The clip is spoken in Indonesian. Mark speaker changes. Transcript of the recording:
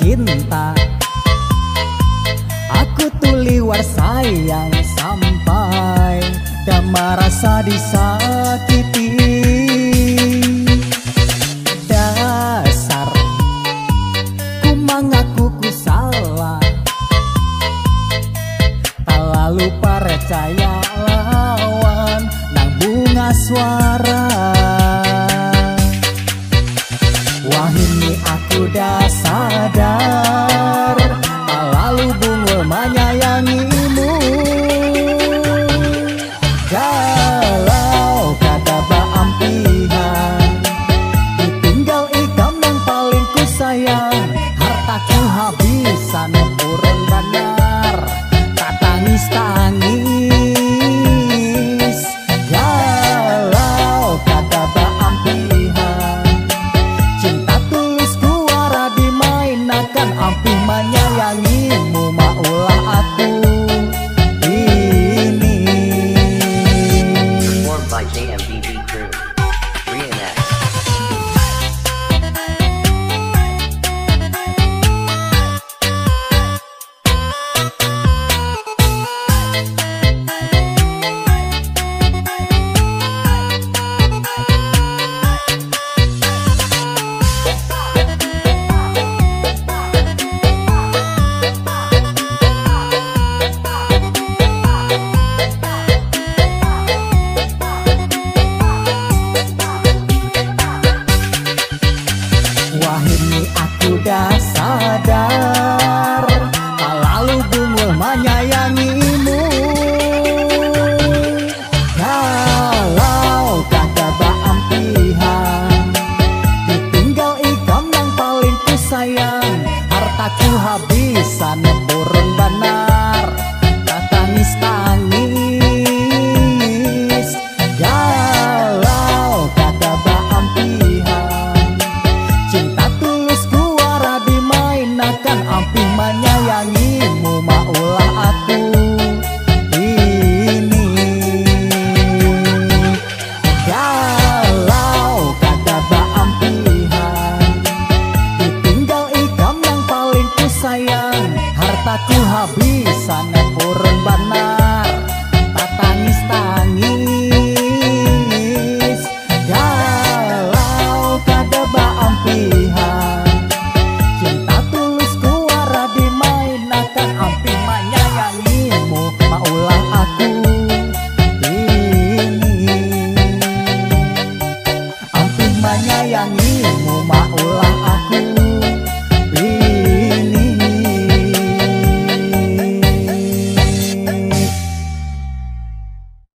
Speaker 1: cinta. Aku tuh liwar sayang sampai dan merasa disakiti. Dasar ku mengaku ku salah, tak lalu percaya lawan nang bunga suara. Wah ini aku dah sadar, tak lalu bungul menyayangimu. Galau kata baampihan, ditinggal ikam yang paling ku sayang. Hartaku habisan urun benar, tak tangis-tangis. Galau kata baampihan, cinta tulusku wara dimainakan. Ampih menyayangimu maulah aku ini.
Speaker 2: Performed by JMBB Crew. Reenact.
Speaker 1: Wah ini aku dah sadar, tak lalu bungul menyayangimu. Kalau kata baampihan, ditinggal ikam yang paling ku sayang. Hartaku habisan burun benar, tak tangis-tangis. Galau kata baampihan, cinta tulusku wara dimainakan. Ampih menyayangimu maulah aku ini. Galau kata baampihan, ditinggal ikam yang paling ku sayang. Hartaku habisan urun benar, tak tangis-tangis. Galau kata baampihan, cinta tulusku wara dimainakan. Ampih menyayangimu maulah aku ini. Ampih menyayangimu maulah aku